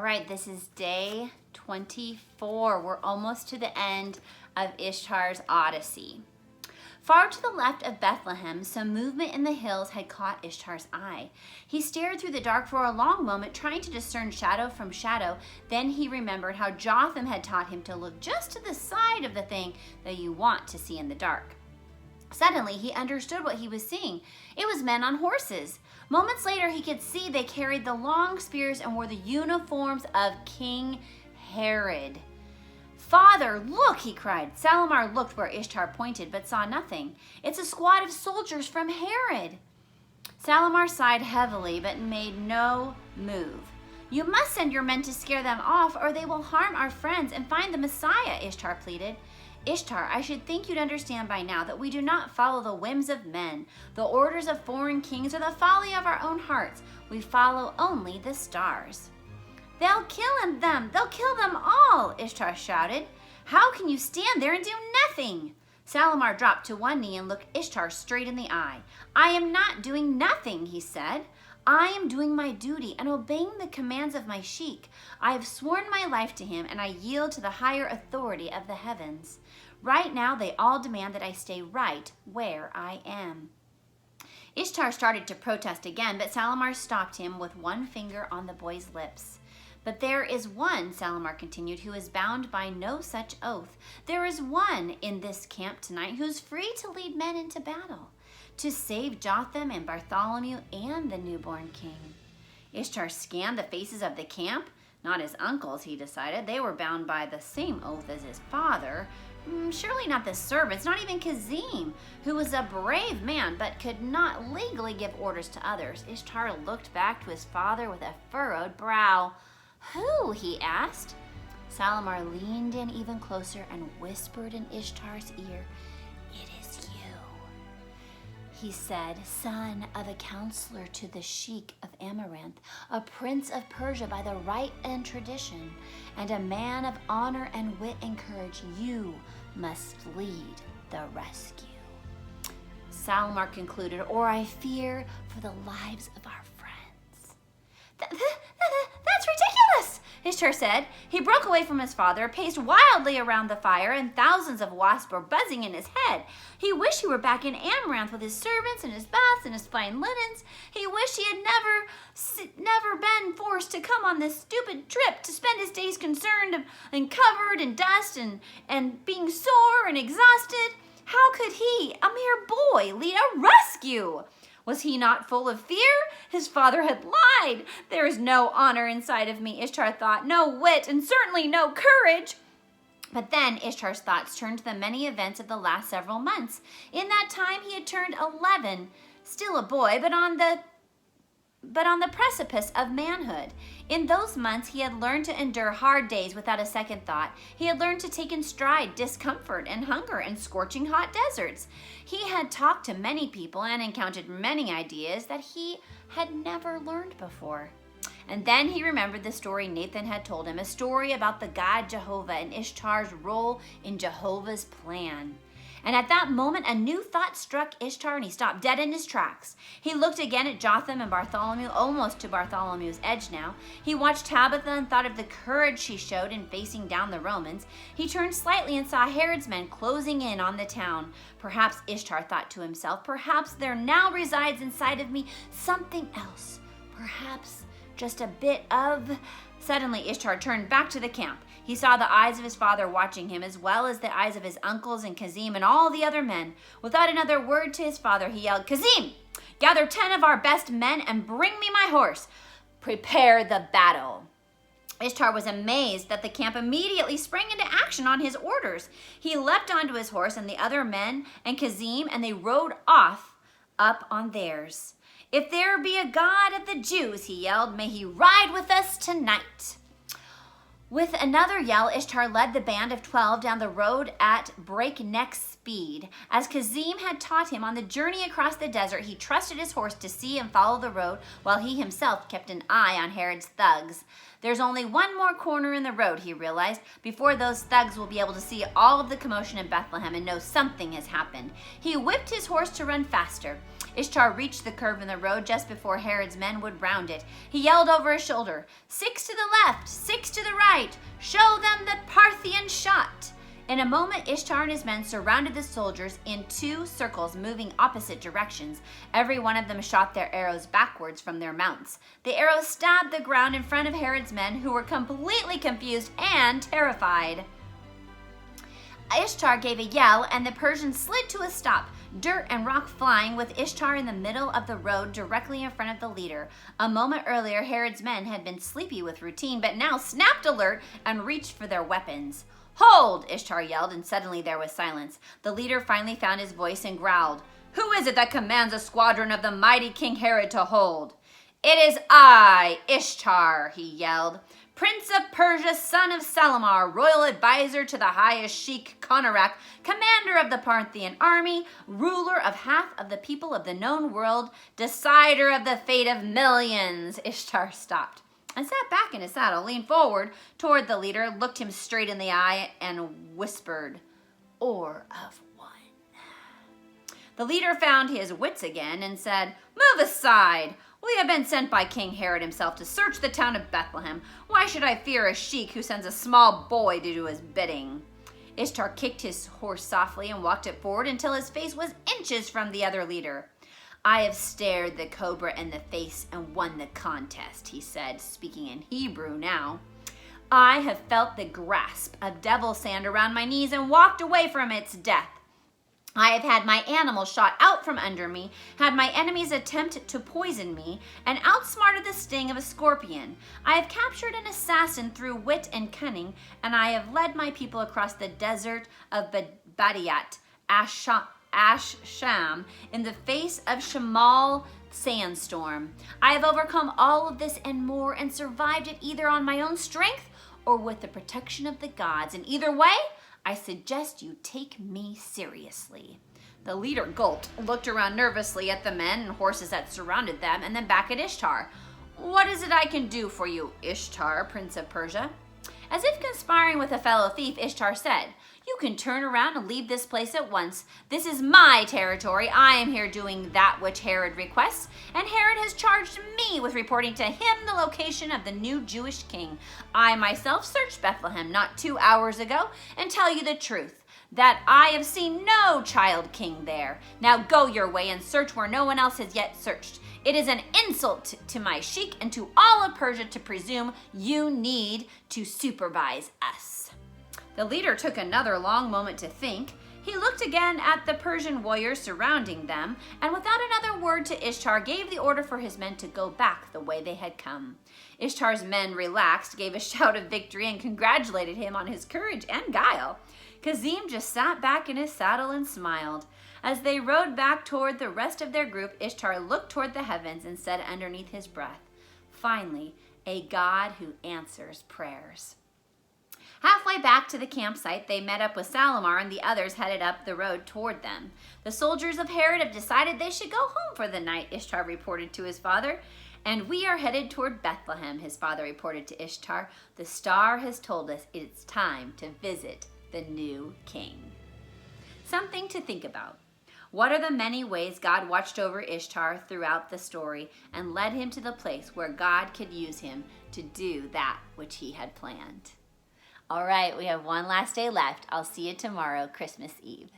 right, this is day 24. We're almost to the end of Ishtar's Odyssey. Far to the left of Bethlehem, some movement in the hills had caught Ishtar's eye. He stared through the dark for a long moment, trying to discern shadow from shadow. Then he remembered how Jotham had taught him to look just to the side of the thing that you want to see in the dark. Suddenly, he understood what he was seeing. It was men on horses. Moments later, he could see they carried the long spears and wore the uniforms of King Herod. "Father, look," he cried. Salamar looked where Ishtar pointed, but saw nothing. "It's a squad of soldiers from Herod." Salamar sighed heavily, but made no move. "You must send your men to scare them off, or they will harm our friends and find the Messiah," Ishtar pleaded. "Ishtar, I should think you'd understand by now that we do not follow the whims of men. The orders of foreign kings are the folly of our own hearts. We follow only the stars." "They'll kill them! They'll kill them all!" Ishtar shouted. "How can you stand there and do nothing?" Salamar dropped to one knee and looked Ishtar straight in the eye. "I am not doing nothing," he said. "I am doing my duty and obeying the commands of my sheik. I have sworn my life to him, and I yield to the higher authority of the heavens. Right now, they all demand that I stay right where I am." Ishtar started to protest again, but Salamar stopped him with one finger on the boy's lips. "But there is one," Salamar continued, "who is bound by no such oath. There is one in this camp tonight who's free to lead men into battle, to save Jotham and Bartholomew and the newborn king." Ishtar scanned the faces of the camp. Not his uncles, he decided. They were bound by the same oath as his father. Surely not the servants, not even Kazim, who was a brave man but could not legally give orders to others. Ishtar looked back to his father with a furrowed brow. "Who?" he asked. Salamar leaned in even closer and whispered in Ishtar's ear, "It is you," he said, "son of a counselor to the Sheik of Amaranth, a prince of Persia by the right and tradition, and a man of honor and wit and courage. You must lead the rescue." Salamar concluded, "Or I fear for the lives of our friends." That's ridiculous," Ishtar said. He broke away from his father, paced wildly around the fire, and thousands of wasps were buzzing in his head. He wished he were back in Amaranth with his servants and his baths and his fine linens. He wished he had never been forced to come on this stupid trip, to spend his days concerned and covered in dust and being sore and exhausted. How could he, a mere boy, lead a rescue? Was he not full of fear? His father had lied. "There is no honor inside of me," Ishtar thought, "no wit, and certainly no courage." But then Ishtar's thoughts turned to the many events of the last several months. In that time he had turned 11, still a boy, but on the precipice of manhood. In those months, he had learned to endure hard days without a second thought. He had learned to take in stride discomfort and hunger and scorching hot deserts. He had talked to many people and encountered many ideas that he had never learned before. And then he remembered the story Nathan had told him, a story about the God Jehovah and Ishtar's role in Jehovah's plan. And at that moment, a new thought struck Ishtar, and he stopped dead in his tracks. He looked again at Jotham and Bartholomew, almost to Bartholomew's edge now. He watched Tabitha and thought of the courage she showed in facing down the Romans. He turned slightly and saw Herod's men closing in on the town. Perhaps, Ishtar thought to himself, perhaps there now resides inside of me something else. Perhaps just a bit of... Suddenly, Ishtar turned back to the camp. He saw the eyes of his father watching him, as well as the eyes of his uncles and Kazim and all the other men. Without another word to his father, he yelled, "Kazim, gather 10 of our best men and bring me my horse. Prepare the battle." Ishtar was amazed that the camp immediately sprang into action on his orders. He leapt onto his horse and the other men and Kazim, and they rode off up on theirs. "If there be a God of the Jews," he yelled, "may he ride with us tonight." With another yell, Ishtar led the band of 12 down the road at breakneck speed. As Kazim had taught him on the journey across the desert, he trusted his horse to see and follow the road, while he himself kept an eye on Herod's thugs. There's only one more corner in the road, he realized, before those thugs will be able to see all of the commotion in Bethlehem and know something has happened. He whipped his horse to run faster. Ishtar reached the curve in the road just before Herod's men would round it. He yelled over his shoulder, 6 to the left, 6 to the right. Show them the Parthian shot. In a moment, Ishtar and his men surrounded the soldiers in 2 circles, moving opposite directions. Every one of them shot their arrows backwards from their mounts. The arrows stabbed the ground in front of Herod's men, who were completely confused and terrified. Ishtar gave a yell, and the Persians slid to a stop, dirt and rock flying, with Ishtar in the middle of the road directly in front of the leader. A moment earlier, Herod's men had been sleepy with routine, but now snapped alert and reached for their weapons. "Hold!" Ishtar yelled, and suddenly there was silence. The leader finally found his voice and growled, "Who is it that commands a squadron of the mighty King Herod to hold?" "It is I, Ishtar," he yelled, "Prince of Persia, son of Salamar, royal advisor to the highest Sheikh Konarak, commander of the Parthian army, ruler of half of the people of the known world, decider of the fate of millions." Ishtar stopped and sat back in his saddle, leaned forward toward the leader, looked him straight in the eye, and whispered, "Ore of one." The leader found his wits again and said, "Move aside. We have been sent by King Herod himself to search the town of Bethlehem. Why should I fear a sheik who sends a small boy to do his bidding?" Ishtar kicked his horse softly and walked it forward until his face was inches from the other leader. "I have stared the cobra in the face and won the contest," he said, speaking in Hebrew now. "I have felt the grasp of devil sand around my knees and walked away from its death. I have had my animal shot out from under me, had my enemies attempt to poison me, and outsmarted the sting of a scorpion. I have captured an assassin through wit and cunning, and I have led my people across the desert of Badiat, Sham, in the face of Shamal sandstorm. I have overcome all of this and more, and survived it either on my own strength or with the protection of the gods. And either way, I suggest you take me seriously." The leader gulped, looked around nervously at the men and horses that surrounded them, and then back at Ishtar. "What is it I can do for you, Ishtar, Prince of Persia?" As if conspiring with a fellow thief, Ishtar said, "You can turn around and leave this place at once. This is my territory. I am here doing that which Herod requests, and Herod has charged me with reporting to him the location of the new Jewish king. I myself searched Bethlehem not 2 hours ago, and tell you the truth, that I have seen no child king there. Now go your way and search where no one else has yet searched. It is an insult to my sheik and to all of Persia to presume you need to supervise us." The leader took another long moment to think. He looked again at the Persian warriors surrounding them, and without another word to Ishtar, gave the order for his men to go back the way they had come. Ishtar's men relaxed, gave a shout of victory, and congratulated him on his courage and guile. Kazim just sat back in his saddle and smiled. As they rode back toward the rest of their group, Ishtar looked toward the heavens and said underneath his breath, "Finally, a God who answers prayers." Halfway back to the campsite, they met up with Salamar, and the others headed up the road toward them. "The soldiers of Herod have decided they should go home for the night," Ishtar reported to his father. "And we are headed toward Bethlehem," his father reported to Ishtar. "The star has told us it's time to visit the new king." Something to think about. What are the many ways God watched over Ishtar throughout the story and led him to the place where God could use him to do that which he had planned? All right, we have one last day left. I'll see you tomorrow, Christmas Eve.